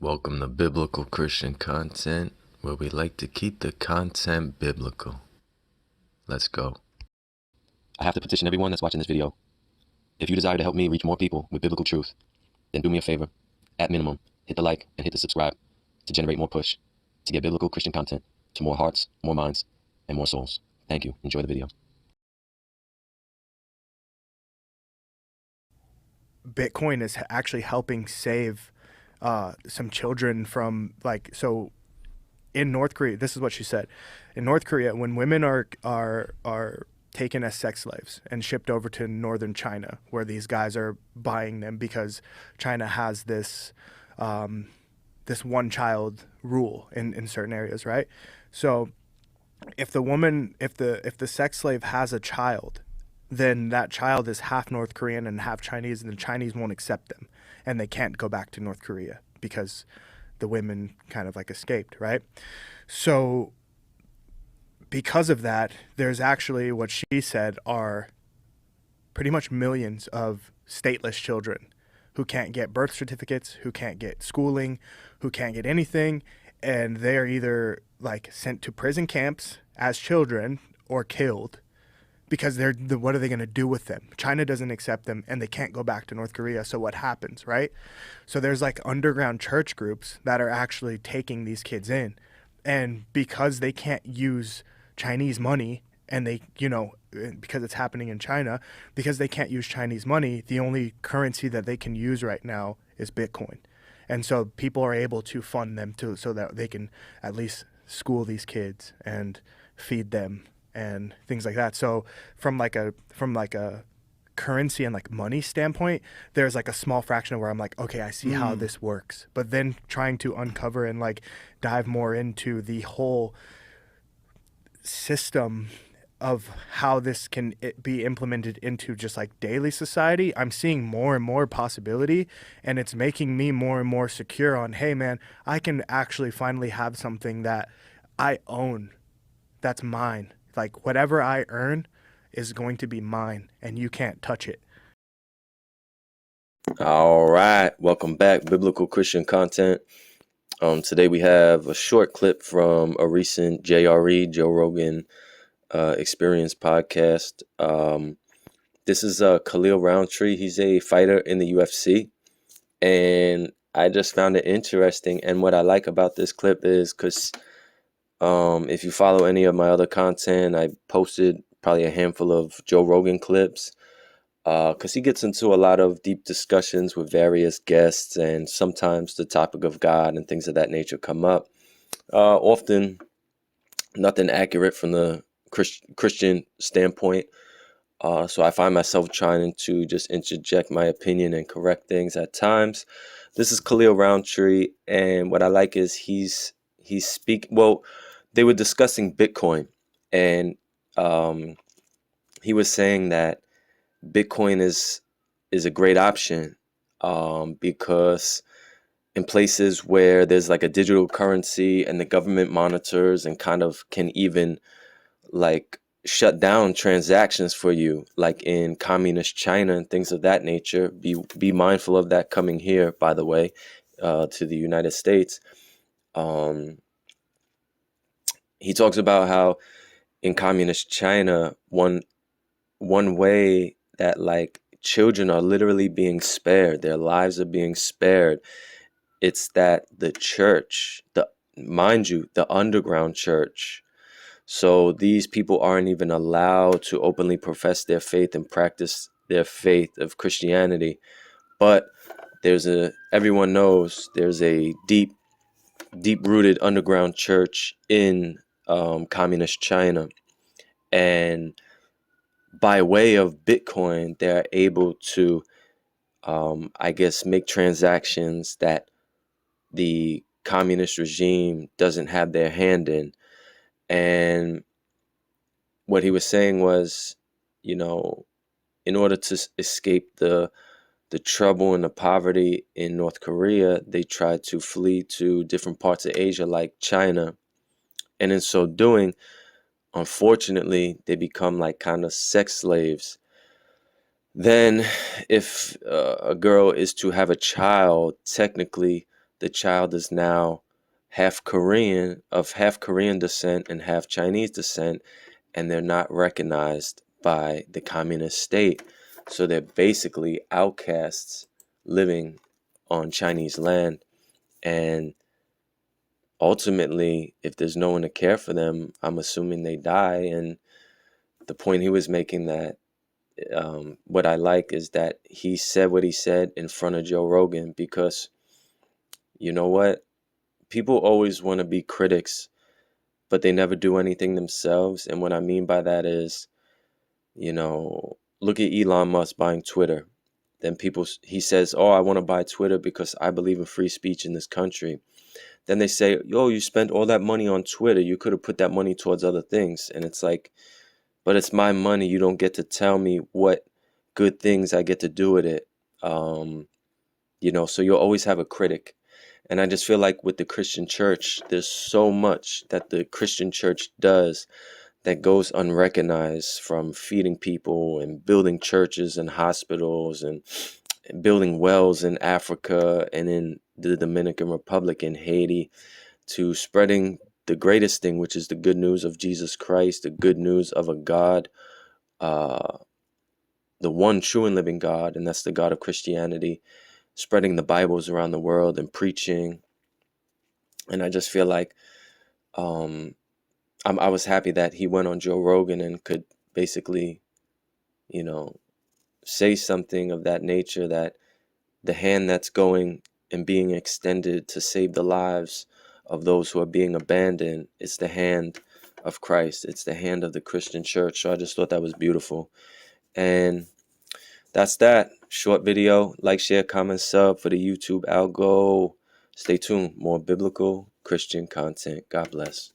Welcome to Biblical Christian Content, where we like to keep the content biblical. Let's go. I have to petition everyone that's watching this video. If you desire to help me reach more people with biblical truth, then do me a favor. At minimum, hit the like and hit the subscribe to generate more push to get biblical Christian content to more hearts, more minds, and more souls. Thank you. Enjoy the video. Bitcoin is actually helping save some children from so in North Korea. This is what she said. In North Korea, when women are taken as sex slaves and shipped over to northern China, where these guys are buying them because China has this this one child rule in certain areas, right? So if the sex slave has a child, then that child is half North Korean and half Chinese, and the Chinese won't accept them, and they can't go back to North Korea because the women kind of escaped, right? So because of that, there's actually, what she said, are pretty much millions of stateless children who can't get birth certificates, who can't get schooling, who can't get anything, and they're either sent to prison camps as children or killed, because what are they going to do with them? China doesn't accept them, and they can't go back to North Korea. So what happens, right? So there's underground church groups that are actually taking these kids in, and because they can't use Chinese money, and because it's happening in China, because they can't use Chinese money, the only currency that they can use right now is Bitcoin. And so people are able to fund them so that they can at least school these kids and feed them and things like that. So from a currency and money standpoint, there's a small fraction of where I'm okay, I see how this works. But then trying to uncover and dive more into the whole system of how this can be implemented into just daily society, I'm seeing more and more possibility, and it's making me more and more secure on, hey man, I can actually finally have something that I own, that's mine. Whatever I earn is going to be mine, and you can't touch it. All right. Welcome back, Biblical Christian Content. Today we have a short clip from a recent JRE, Joe Rogan Experience podcast. This is Khalil Rountree. He's a fighter in the UFC, and I just found it interesting. And what I like about this clip is because if you follow any of my other content, I posted probably a handful of Joe Rogan clips because he gets into a lot of deep discussions with various guests, and sometimes the topic of God and things of that nature come up. Often nothing accurate from the Christian standpoint. So I find myself trying to just interject my opinion and correct things at times. This is Khalil Rountree, and what I like is he's speaking. Well, they were discussing Bitcoin, and he was saying that Bitcoin is a great option because in places where there's a digital currency and the government monitors and kind of can even shut down transactions for you, like in communist China and things of that nature. Be mindful of that coming here, by the way, to the United States. He talks about how in communist China, one way that children are literally being spared, their lives are being spared. It's that the church, mind you, the underground church. So these people aren't even allowed to openly profess their faith and practice their faith of Christianity. But everyone knows there's a deep-rooted underground church in communist China. And by way of Bitcoin, they're able to, make transactions that the communist regime doesn't have their hand in. And what he was saying was, in order to escape the trouble and the poverty in North Korea, they tried to flee to different parts of Asia like China. And in so doing, unfortunately, they become kind of sex slaves. Then if a girl is to have a child, technically the child is now half Korean descent and half Chinese descent, and they're not recognized by the communist state. So they're basically outcasts living on Chinese land. And ultimately, if there's no one to care for them, I'm assuming they die. And the point he was making, that what I like is that he said what he said in front of Joe Rogan, because you know what? People always want to be critics, but they never do anything themselves. And what I mean by that is, look at Elon Musk buying Twitter. Then he says, oh, I want to buy Twitter because I believe in free speech in this country. Then they say, yo, you spent all that money on Twitter. You could have put that money towards other things. And it's like, but it's my money. You don't get to tell me what good things I get to do with it. So you'll always have a critic. And I just feel like with the Christian church, there's so much that the Christian church does that goes unrecognized, from feeding people and building churches and hospitals and building wells in Africa and in the Dominican Republic and Haiti, to spreading the greatest thing, which is the good news of Jesus Christ, the good news of a God, the one true and living God, and that's the God of Christianity, spreading the Bibles around the world and preaching. And I just feel like I was happy that he went on Joe Rogan and could basically, say something of that nature, that the hand that's going and being extended to save the lives of those who are being abandoned, it's the hand of Christ. It's the hand of the Christian church. So I just thought that was beautiful. And that's that. Short video. Like, share, comment, sub for the YouTube ALGO. Stay tuned. More biblical Christian content. God bless.